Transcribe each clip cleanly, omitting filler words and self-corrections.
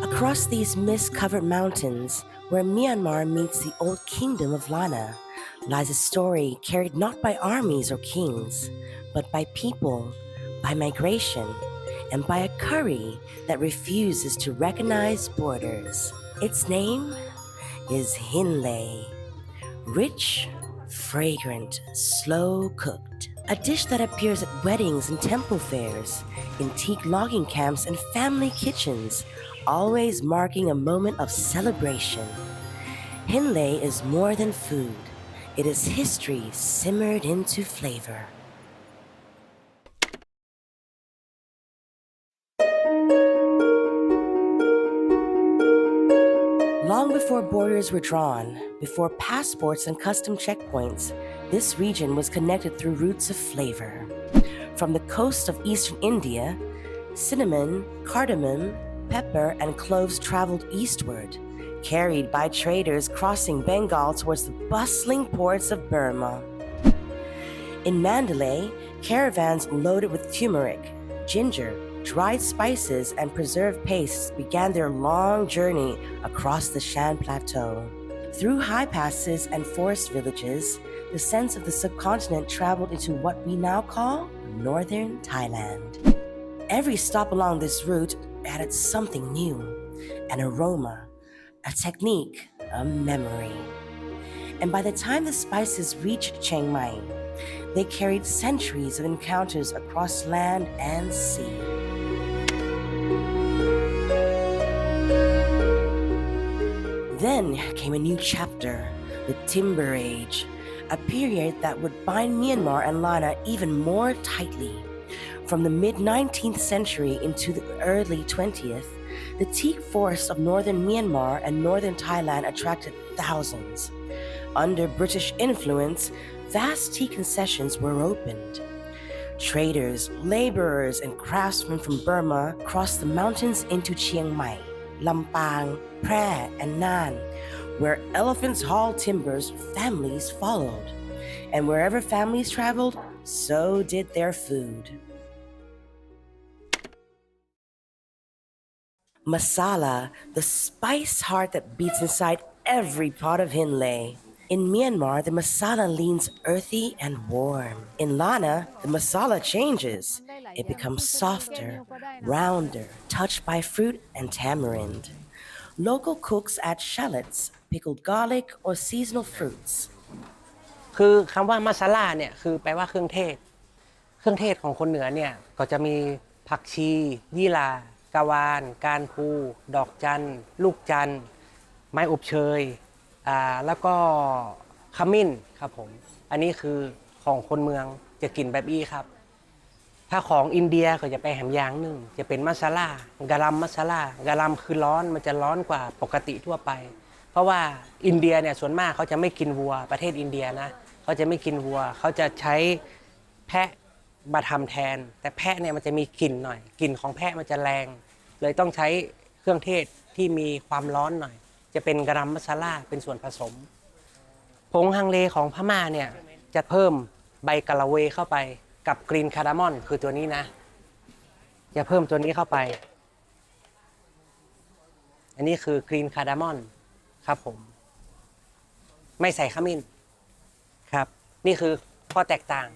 Across these mist-covered mountains, where Myanmar meets the old kingdom of Lana, lies a story carried not by armies or kings, but by people, by migration, and by a curry that refuses to recognize borders. Its name is Hinlay. Rich, fragrant, slow-cooked. A dish that appears at weddings and temple fairs, in teak logging camps and family kitchens, always marking a moment of celebration. Hinlay is more than food. It is history simmered into flavor. Long before borders were drawn, before passports and custom checkpoints, this region was connected through routes of flavor. From the coast of eastern India, cinnamon, cardamom, pepper, and cloves traveled eastward, carried by traders crossing Bengal towards the bustling ports of Burma. In Mandalay, caravans loaded with turmeric, ginger, dried spices, and preserved pastes began their long journey across the Shan Plateau. Through high passes and forest villages, the sense of the subcontinent traveled into what we now call northern Thailand. Every stop along this route added something new, an aroma, a technique, a memory. And by the time the spices reached Chiang Mai, they carried centuries of encounters across land and sea. Then came a new chapter, the Timber Age, a period that would bind Myanmar and Lana even more tightly. From the mid-19th century into the early 20th, the teak forests of northern Myanmar and northern Thailand attracted thousands. Under British influence, vast tea concessions were opened. Traders, laborers, and craftsmen from Burma crossed the mountains into Chiang Mai, Lampang, Phrae, and Nan, where elephants hauled timbers, families followed. And wherever families traveled, so did their food. Masala, the spice heart that beats inside every pot of Hinlay. In Myanmar, the masala leans earthy and warm. In Lana, the masala changes. It becomes softer, rounder, touched by fruit and tamarind. Local cooks add shallots, pickled garlic, or seasonal fruits. คือคำว่ามัสลาเนี่ยคือแปลว่าเครื่องเทศของคนเหนือเนี่ยก็จะมีผักชียี่หร่ากะวานการพูดอกจันลูกจันไม้อบเชยแล้วก็ขมิ้นครับผมอันนี้คือของคนเมืองจะกินแบบนี้ครับถ้าของอินเดียก็จะไปแหมอย่างหนึ่งจะเป็นมัสลากะลัมมัสลากะลัมคือร้อนมันจะร้อนกว่าปกติทั่วไปเพราะว่าอินเดียเนี่ยส่วนมากเขาจะไม่กินวัวประเทศอินเดียนะเขาจะไม่กินวัวเขาจะใช้แพะมาทำแทนแต่แพะเนี่ยมันจะมีกลิ่นหน่อยกลิ่นของแพะมันจะแรงเลยต้องใช้เครื่องเทศที่มีความร้อนหน่อยจะเป็นกะลัมมัสลาเป็นส่วนผสมผงฮังเลของพม่าเนี่ยจะเพิ่มใบกะละเวเข้าไปกับกรีนคาร์ดามอนคือตัวนี้นะจะเพิ่มตัวนี้เข้าไปอันนี้คือกรีนคาร์ดามอนครับผมไม่ใส่ขมิ้นครับนี่คือข้อแตกต่าง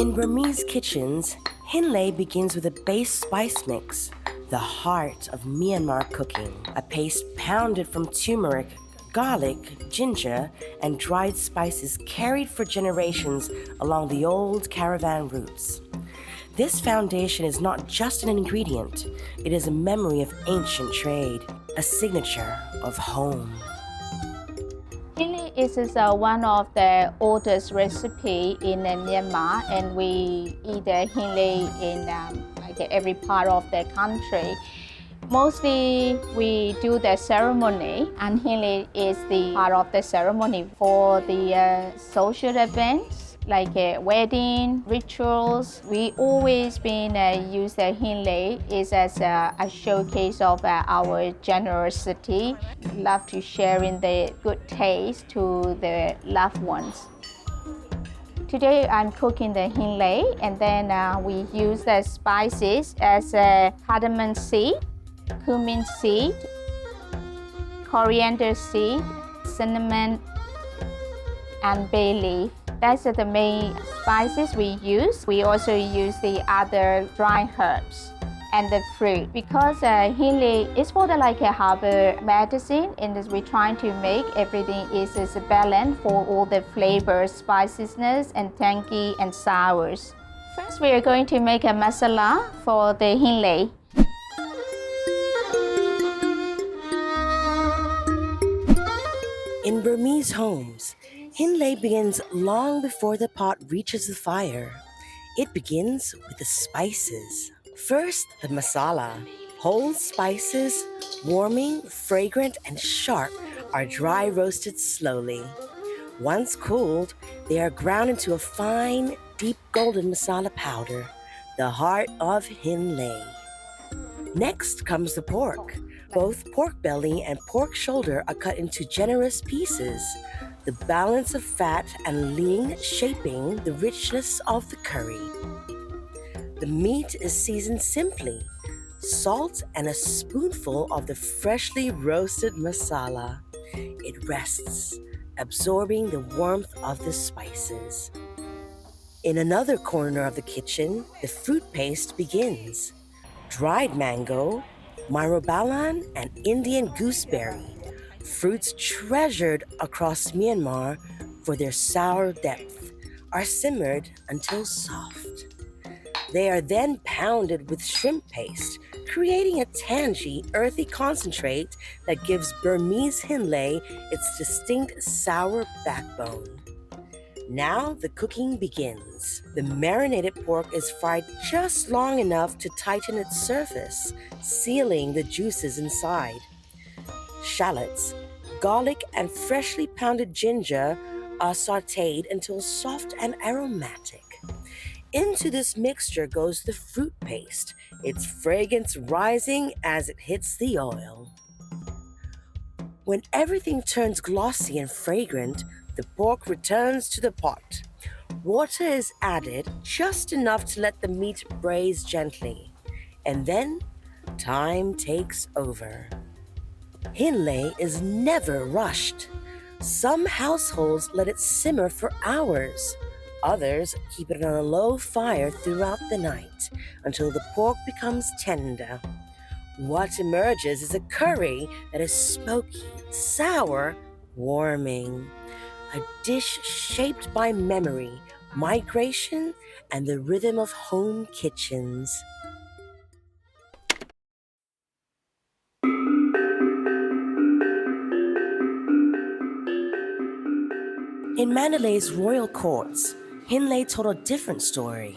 In Burmese kitchens, Hinlay begins with a base spice mix, the heart of Myanmar cooking, a paste pounded from turmeric, garlic, ginger, and dried spices carried for generations along the old caravan routes. This foundation is not just an ingredient, it is a memory of ancient trade, a signature of home. Hinlay is one of the oldest recipe in Myanmar, and we eat the Hinlay in like every part of the country. Mostly we do the ceremony, and Hinlay is the part of the ceremony for the social events like a wedding rituals. We always been use the Hinlay is as a showcase of our generosity. Love to sharing the good taste to the loved ones. Today I'm cooking the Hinlay and then we use the spices as cardamom seed, cumin seed, coriander seed, cinnamon, and bay leaf. That's the main spices we use. We also use the other dry herbs and the fruit. Because Hinlay is for the like a herbal medicine, and we're trying to make everything is a balance for all the flavors, spiciness, and tangy and sours. First, we are going to make a masala for the Hinlay. In Burmese homes, Hinlay begins long before the pot reaches the fire. It begins with the spices. First, the masala. Whole spices, warming, fragrant, and sharp, are dry roasted slowly. Once cooled, they are ground into a fine, deep golden masala powder, the heart of Hinlay. Next comes the pork. Both pork belly and pork shoulder are cut into generous pieces, the balance of fat and lean shaping the richness of the curry. The meat is seasoned simply, salt and a spoonful of the freshly roasted masala. It rests, absorbing the warmth of the spices. In another corner of the kitchen, the fruit paste begins. Dried mango, myrobalan, and Indian gooseberry, fruits treasured across Myanmar for their sour depth, are simmered until soft. They are then pounded with shrimp paste, creating a tangy, earthy concentrate that gives Burmese Hinlay its distinct sour backbone. Now the cooking begins. The marinated pork is fried just long enough to tighten its surface, sealing the juices inside. Shallots, garlic, and freshly pounded ginger are sautéed until soft and aromatic. Into this mixture goes the fruit paste, its fragrance rising as it hits the oil. When everything turns glossy and fragrant, the pork returns to the pot. Water is added, just enough to let the meat braise gently. And then, time takes over. Hinlay is never rushed. Some households let it simmer for hours. Others keep it on a low fire throughout the night until the pork becomes tender. What emerges is a curry that is smoky, sour, warming. A dish shaped by memory, migration, and the rhythm of home kitchens. In Mandalay's royal courts, Hinlay told a different story.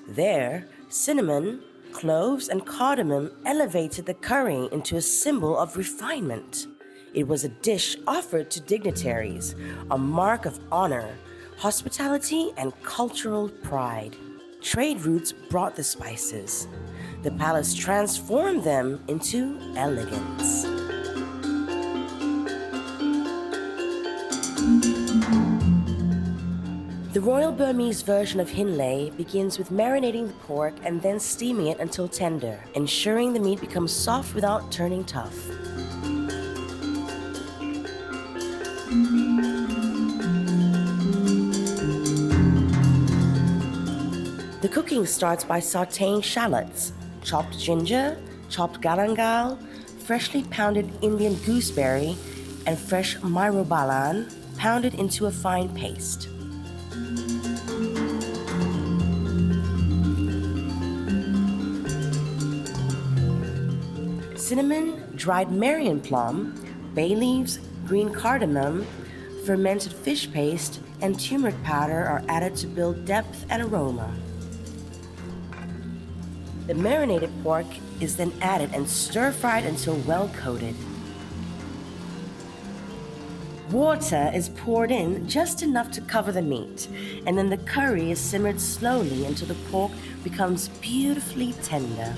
There, cinnamon, cloves, and cardamom elevated the curry into a symbol of refinement. It was a dish offered to dignitaries, a mark of honor, hospitality, and cultural pride. Trade routes brought the spices. The palace transformed them into elegance. The Royal Burmese version of Hinlay begins with marinating the pork and then steaming it until tender, ensuring the meat becomes soft without turning tough. The cooking starts by sautéing shallots, chopped ginger, chopped galangal, freshly pounded Indian gooseberry, and fresh myrobalan pounded into a fine paste. Cinnamon, dried Marion plum, bay leaves, green cardamom, fermented fish paste, and turmeric powder are added to build depth and aroma. The marinated pork is then added and stir-fried until well-coated. Water is poured in just enough to cover the meat, and then the curry is simmered slowly until the pork becomes beautifully tender.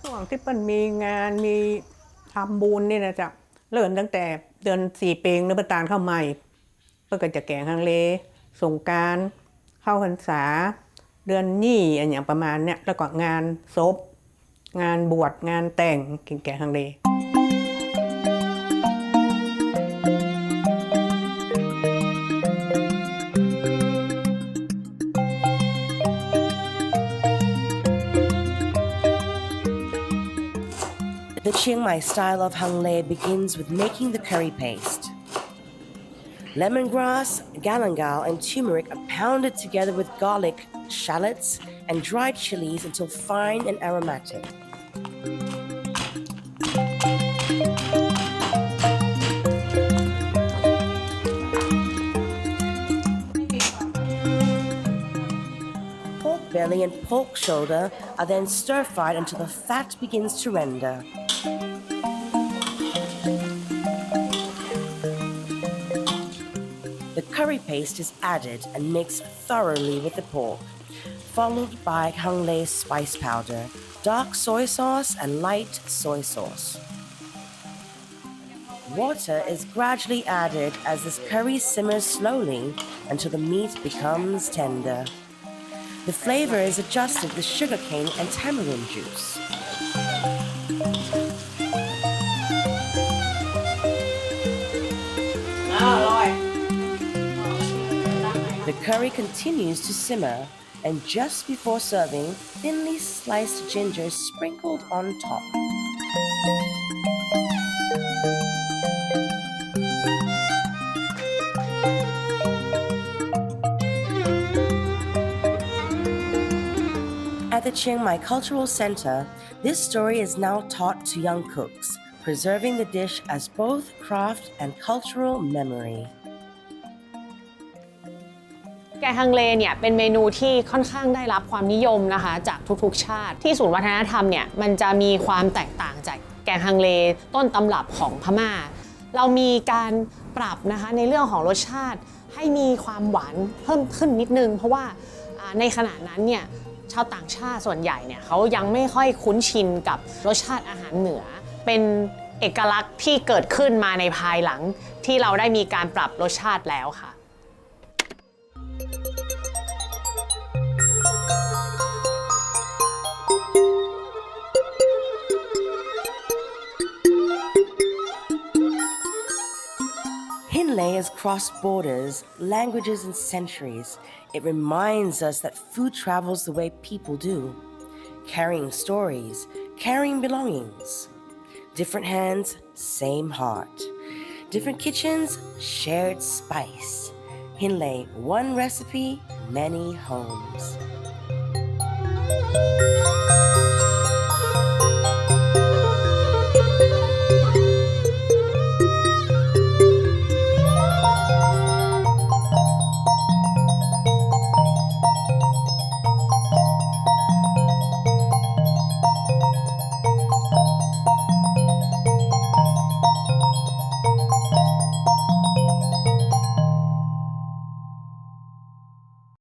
ช่วงที่เปิ้นมีงานมีทำบุญนี่นะจ๊ะเริ่มตั้งแต่เดือน4เปงเนื้อประตานเข้าใหม่เปิ้นก็จะแกงฮังเลสงกรานต์เข้าพรรษาเดือนยี่อันอย่างประมาณเนี้ยแล้วก็งานศพงานบวชงานแต่งกินแกงฮังเล The Chiang Mai style of Hinlay begins with making the curry paste. Lemongrass, galangal, and turmeric are pounded together with garlic, shallots, and dried chilies until fine and aromatic. Pork belly and pork shoulder are then stir-fried until the fat begins to render. The curry paste is added and mixed thoroughly with the pork, followed by Hinlay spice powder, dark soy sauce, and light soy sauce. Water is gradually added as this curry simmers slowly until the meat becomes tender. The flavor is adjusted with sugarcane and tamarind juice. The curry continues to simmer, and just before serving, thinly sliced ginger is sprinkled on top. At the Chiang Mai Cultural Center, this story is now taught to young cooks, preserving the dish as both craft and cultural memory. แกงฮังเลเนี่ยเป็นเมนูที่ค่อนข้างได้รับความนิยมนะคะจากทุกๆชาติที่ศูนย์วัฒนธรรมเนี่ยมันจะมีความแตกต่างจากแกงฮังเลต้นตำรับของพม่าเรามีการปรับนะคะในเรื่องของรสชาติให้มีความหวานเพิ่มขึ้นนิดนึงเพราะว่าในขณะนั้นเนี่ยชาวต่างชาติส่วนใหญ่เนี่ยเขายังไม่ค่อยคุ้นชินกับรสชาติอาหารเหนือเป็นเอกลักษณ์ที่เกิดขึ้นมาในภายหลังที่เราได้มีการปรับรสชาติแล้วค่ะ Hinlay has crossed borders, languages, and centuries. It reminds us that food travels the way people do, carrying stories, carrying belongings. Different hands, same heart. Different kitchens, shared spice. Hinlay, one recipe, many homes.